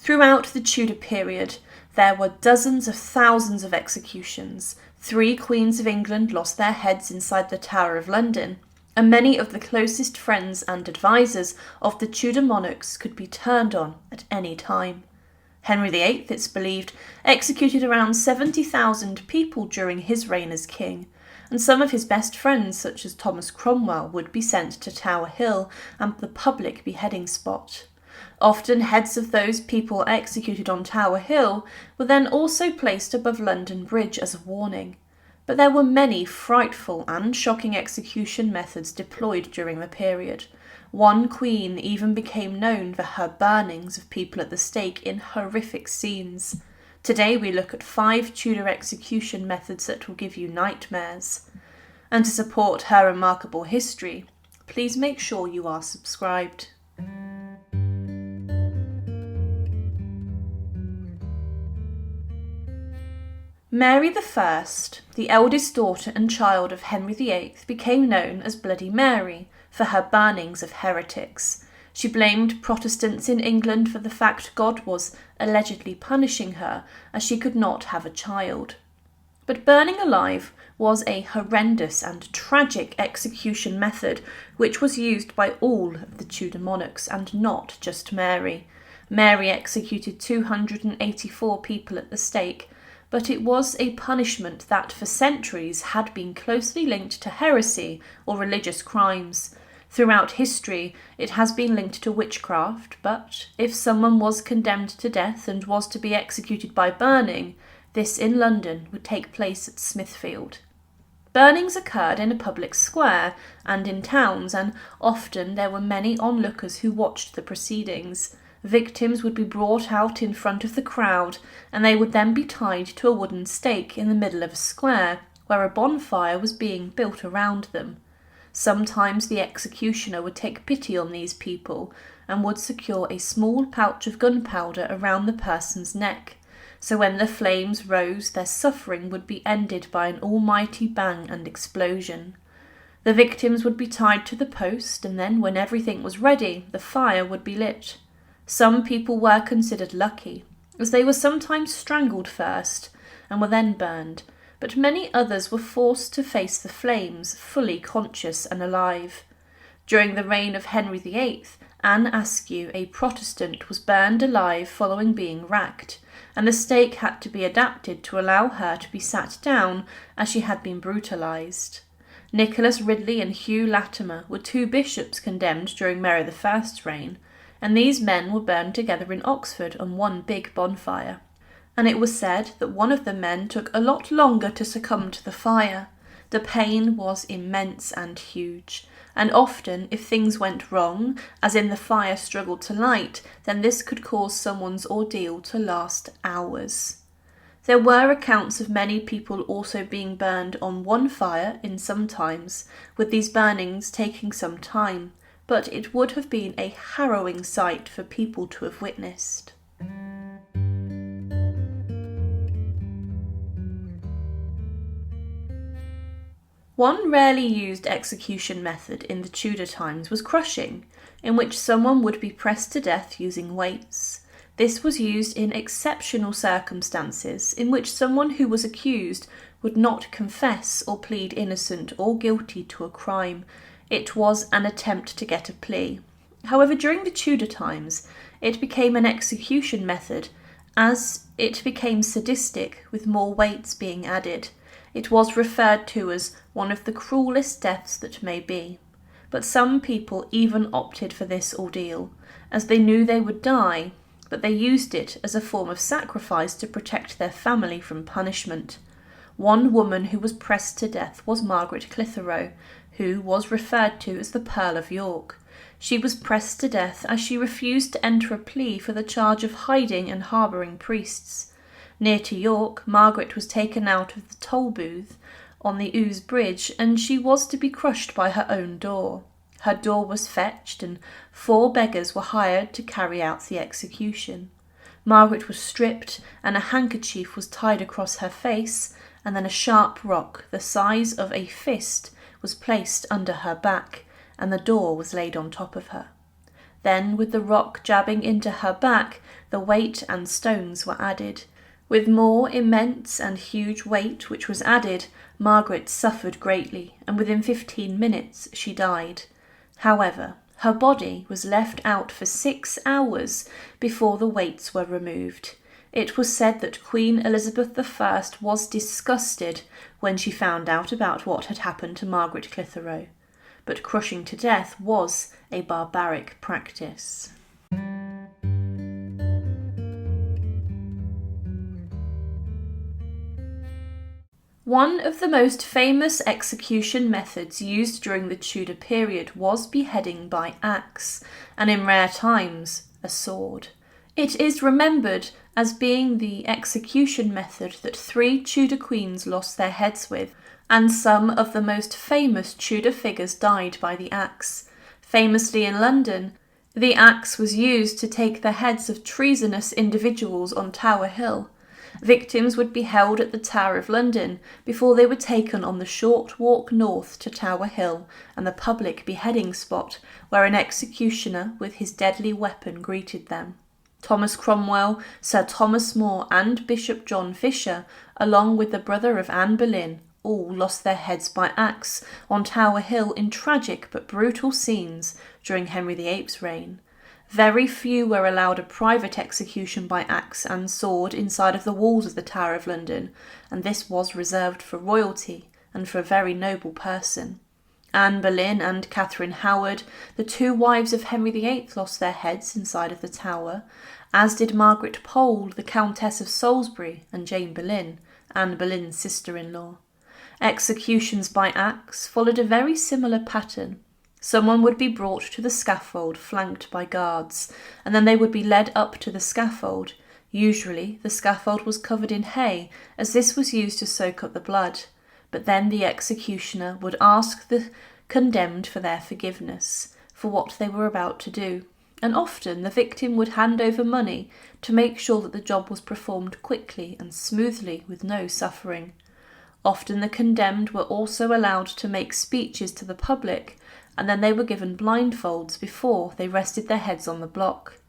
Throughout the Tudor period, there were dozens of thousands of executions. 3 queens of England lost their heads inside the Tower of London, and many of the closest friends and advisors of the Tudor monarchs could be turned on at any time. Henry VIII, it's believed, executed around 70,000 people during his reign as king, and some of his best friends, such as Thomas Cromwell, would be sent to Tower Hill and the public beheading spot. Often heads of those people executed on Tower Hill were then also placed above London Bridge as a warning. But there were many frightful and shocking execution methods deployed during the period. One queen even became known for her burnings of people at the stake in horrific scenes. Today we look at 5 Tudor execution methods that will give you nightmares. And to support her remarkable history, please make sure you are subscribed. Mary I, the eldest daughter and child of Henry VIII, became known as Bloody Mary for her burnings of heretics. She blamed Protestants in England for the fact God was allegedly punishing her as she could not have a child. But burning alive was a horrendous and tragic execution method which was used by all of the Tudor monarchs and not just Mary. Mary executed 284 people at the stake, but it was a punishment that for centuries had been closely linked to heresy or religious crimes. Throughout history, it has been linked to witchcraft, but if someone was condemned to death and was to be executed by burning, this in London would take place at Smithfield. Burnings occurred in a public square and in towns, and often there were many onlookers who watched the proceedings. Victims would be brought out in front of the crowd, and they would then be tied to a wooden stake in the middle of a square, where a bonfire was being built around them. Sometimes the executioner would take pity on these people and would secure a small pouch of gunpowder around the person's neck, so when the flames rose, their suffering would be ended by an almighty bang and explosion. The victims would be tied to the post, and then when everything was ready, the fire would be lit. Some people were considered lucky, as they were sometimes strangled first and were then burned, but many others were forced to face the flames, fully conscious and alive. During the reign of Henry VIII, Anne Askew, a Protestant, was burned alive following being racked, and the stake had to be adapted to allow her to be sat down as she had been brutalised. Nicholas Ridley and Hugh Latimer were 2 bishops condemned during Mary I's reign, and these men were burned together in Oxford on one big bonfire. And it was said that one of the men took a lot longer to succumb to the fire. The pain was immense and huge, and often if things went wrong, as in the fire struggled to light, then this could cause someone's ordeal to last hours. There were accounts of many people also being burned on one fire in some times, with these burnings taking some time, but it would have been a harrowing sight for people to have witnessed. One rarely used execution method in the Tudor times was crushing, in which someone would be pressed to death using weights. This was used in exceptional circumstances in which someone who was accused would not confess or plead innocent or guilty to a crime. It was an attempt to get a plea. However, during the Tudor times, it became an execution method as it became sadistic, with more weights being added. It was referred to as one of the cruelest deaths that may be. But some people even opted for this ordeal, as they knew they would die, but they used it as a form of sacrifice to protect their family from punishment. One woman who was pressed to death was Margaret Clitheroe, who was referred to as the Pearl of York. She was pressed to death as she refused to enter a plea for the charge of hiding and harbouring priests. Near to York, Margaret was taken out of the toll booth on the Ouse Bridge, and she was to be crushed by her own door. Her door was fetched, and 4 beggars were hired to carry out the execution. Margaret was stripped, and a handkerchief was tied across her face, and then a sharp rock, the size of a fist, was placed under her back, and the door was laid on top of her. Then, with the rock jabbing into her back, the weight and stones were added. With more immense and huge weight which was added, Margaret suffered greatly, and within 15 minutes she died. However, her body was left out for 6 hours before the weights were removed. It was said that Queen Elizabeth I was disgusted when she found out about what had happened to Margaret Clitheroe, but crushing to death was a barbaric practice. One of the most famous execution methods used during the Tudor period was beheading by axe, and in rare times, a sword. It is remembered as being the execution method that 3 Tudor queens lost their heads with, and some of the most famous Tudor figures died by the axe. Famously in London, the axe was used to take the heads of treasonous individuals on Tower Hill. Victims would be held at the Tower of London before they were taken on the short walk north to Tower Hill and the public beheading spot where an executioner with his deadly weapon greeted them. Thomas Cromwell, Sir Thomas More and Bishop John Fisher, along with the brother of Anne Boleyn, all lost their heads by axe on Tower Hill in tragic but brutal scenes during Henry VIII's reign. Very few were allowed a private execution by axe and sword inside of the walls of the Tower of London, and this was reserved for royalty and for a very noble person. Anne Boleyn and Catherine Howard, the 2 wives of Henry VIII, lost their heads inside of the Tower, as did Margaret Pole, the Countess of Salisbury, and Jane Boleyn, Anne Boleyn's sister-in-law. Executions by axe followed a very similar pattern. Someone would be brought to the scaffold flanked by guards, and then they would be led up to the scaffold. Usually the scaffold was covered in hay, as this was used to soak up the blood, but then the executioner would ask the condemned for their forgiveness for what they were about to do, and often the victim would hand over money to make sure that the job was performed quickly and smoothly with no suffering. Often the condemned were also allowed to make speeches to the public, and then they were given blindfolds before they rested their heads on the block.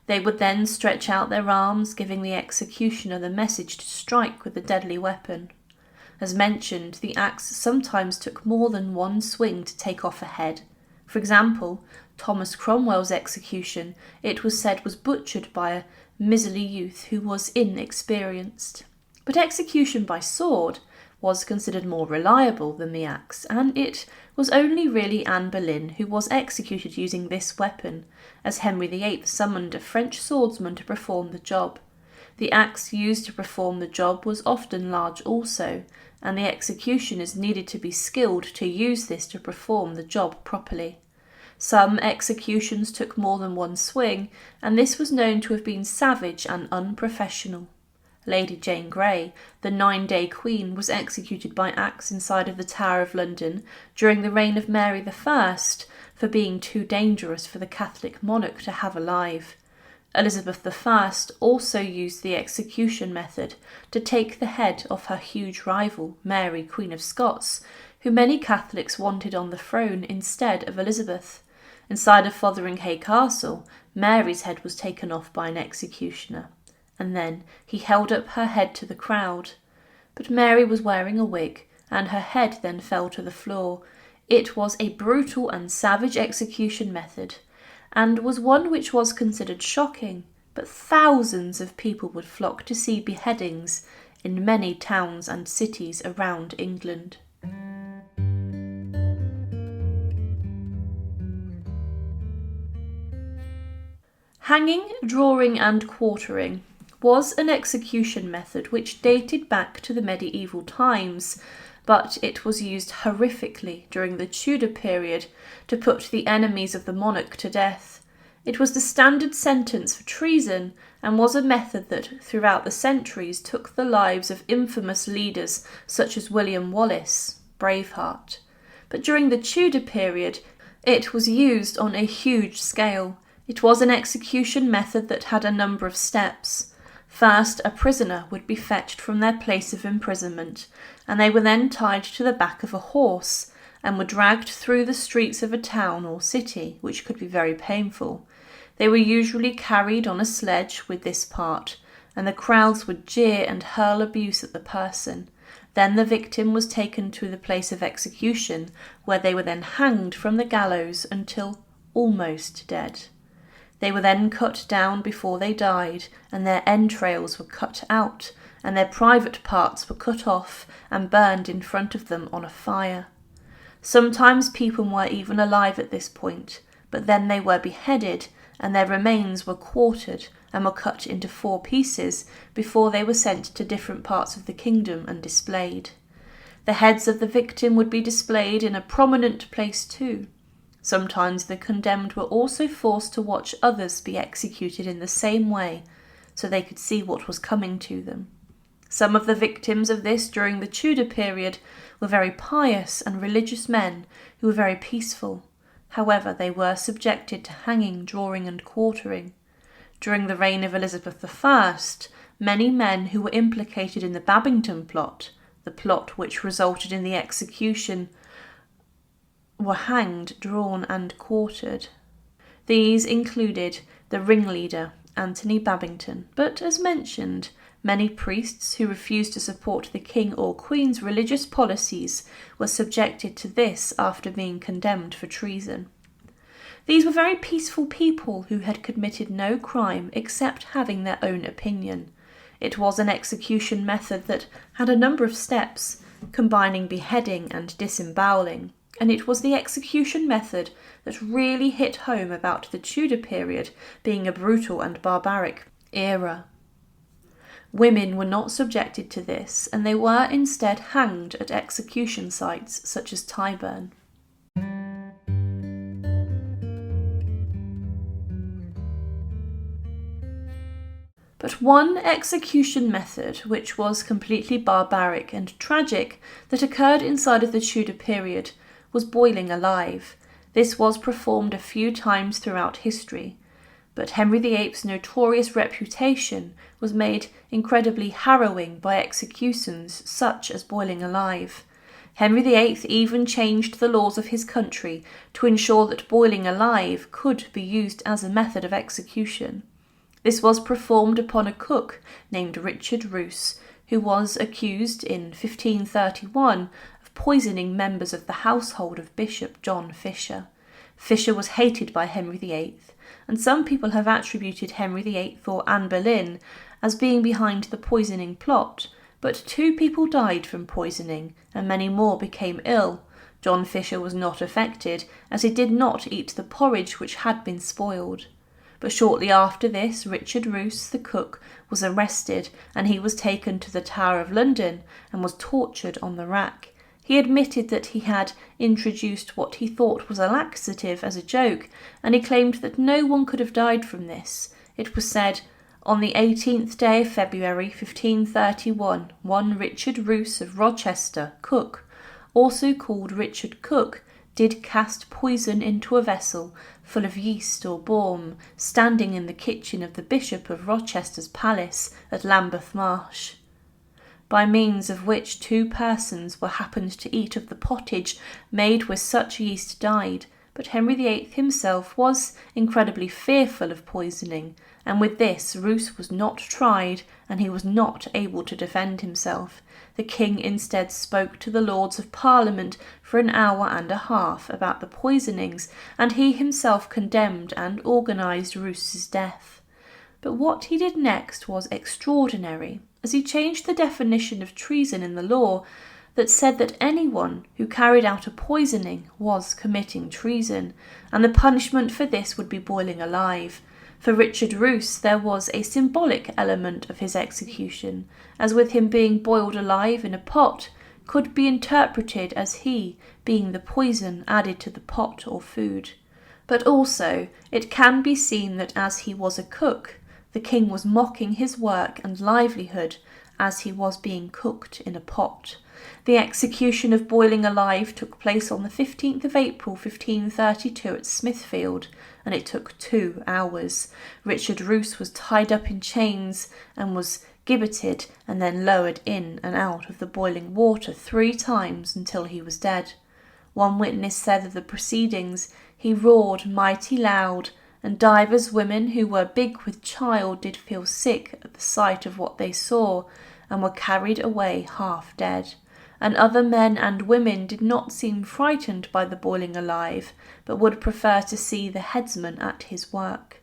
They would then stretch out their arms, giving the executioner the message to strike with the deadly weapon. As mentioned, the axe sometimes took more than 1 swing to take off a head. For example, Thomas Cromwell's execution, it was said, was butchered by a miserly youth who was inexperienced. But execution by sword was considered more reliable than the axe, and it was only really Anne Boleyn who was executed using this weapon, as Henry VIII summoned a French swordsman to perform the job. The axe used to perform the job was often large also, and the executioners needed to be skilled to use this to perform the job properly. Some executions took more than 1 swing, and this was known to have been savage and unprofessional. Lady Jane Grey, the 9-day Queen, was executed by axe inside of the Tower of London during the reign of Mary I for being too dangerous for the Catholic monarch to have alive. Elizabeth I also used the execution method to take the head of her huge rival, Mary, Queen of Scots, who many Catholics wanted on the throne instead of Elizabeth. Inside of Fotheringhay Castle, Mary's head was taken off by an executioner, and then he held up her head to the crowd. But Mary was wearing a wig, and her head then fell to the floor. It was a brutal and savage execution method, and was one which was considered shocking, but thousands of people would flock to see beheadings in many towns and cities around England. Hanging, drawing and quartering was an execution method which dated back to the medieval times, but it was used horrifically during the Tudor period to put the enemies of the monarch to death. It was the standard sentence for treason and was a method that throughout the centuries took the lives of infamous leaders such as William Wallace, Braveheart. But during the Tudor period, it was used on a huge scale. It was an execution method that had a number of steps. First, a prisoner would be fetched from their place of imprisonment, and they were then tied to the back of a horse and were dragged through the streets of a town or city, which could be very painful. They were usually carried on a sledge with this part, and the crowds would jeer and hurl abuse at the person. Then the victim was taken to the place of execution, where they were then hanged from the gallows until almost dead. They were then cut down before they died, and their entrails were cut out, and their private parts were cut off and burned in front of them on a fire. Sometimes people were even alive at this point, but then they were beheaded, and their remains were quartered and were cut into 4 pieces before they were sent to different parts of the kingdom and displayed. The heads of the victim would be displayed in a prominent place too. Sometimes the condemned were also forced to watch others be executed in the same way, so they could see what was coming to them. Some of the victims of this during the Tudor period were very pious and religious men who were very peaceful. However, they were subjected to hanging, drawing and quartering. During the reign of Elizabeth I, many men who were implicated in the Babington plot, the plot which resulted in the execution, were hanged, drawn and quartered. These included the ringleader, Anthony Babington, but as mentioned, many priests who refused to support the king or queen's religious policies were subjected to this after being condemned for treason. These were very peaceful people who had committed no crime except having their own opinion. It was an execution method that had a number of steps, combining beheading and disemboweling, and it was the execution method that really hit home about the Tudor period being a brutal and barbaric era. Women were not subjected to this, and they were instead hanged at execution sites such as Tyburn. But one execution method which was completely barbaric and tragic that occurred inside of the Tudor period was boiling alive. This was performed a few times throughout history, but Henry VIII's notorious reputation was made incredibly harrowing by executions such as boiling alive. Henry VIII even changed the laws of his country to ensure that boiling alive could be used as a method of execution. This was performed upon a cook named Richard Roos, who was accused in 1531 of poisoning members of the household of Bishop John Fisher. Fisher was hated by Henry VIII, and some people have attributed Henry VIII or Anne Boleyn as being behind the poisoning plot, but 2 people died from poisoning and many more became ill. John Fisher was not affected, as he did not eat the porridge which had been spoiled. But shortly after this, Richard Roos, the cook, was arrested, and he was taken to the Tower of London and was tortured on the rack. He admitted that he had introduced what he thought was a laxative as a joke, and he claimed that no one could have died from this. It was said, on the 18th day of February 1531, one Richard Roos of Rochester, cook, also called Richard Cook, did cast poison into a vessel full of yeast or balm, standing in the kitchen of the Bishop of Rochester's palace at Lambeth Marsh, by means of which 2 persons were happened to eat of the pottage made with such yeast died. But Henry VIII himself was incredibly fearful of poisoning, and with this Roos was not tried, and he was not able to defend himself. The king instead spoke to the Lords of Parliament for an hour and a half about the poisonings, and he himself condemned and organised Roos's death. But what he did next was extraordinary, as he changed the definition of treason in the law that said that anyone who carried out a poisoning was committing treason, and the punishment for this would be boiling alive. For Richard Roos there was a symbolic element of his execution, as with him being boiled alive in a pot could be interpreted as he being the poison added to the pot or food. But also it can be seen that as he was a cook, the king was mocking his work and livelihood as he was being cooked in a pot. The execution of boiling alive took place on the 15th of April 1532 at Smithfield, and it took 2 hours. Richard Roos was tied up in chains and was gibbeted and then lowered in and out of the boiling water 3 times until he was dead. One witness said of the proceedings, "He roared mighty loud and divers women who were big with child did feel sick at the sight of what they saw, and were carried away half dead. And other men and women did not seem frightened by the boiling alive, but would prefer to see the headsman at his work.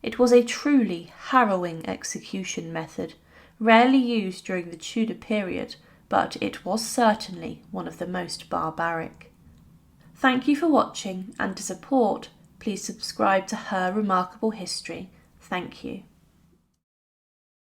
It was a truly harrowing execution method, rarely used during the Tudor period, but it was certainly one of the most barbaric. Thank you for watching, and to support, please subscribe to Her Remarkable History. Thank you.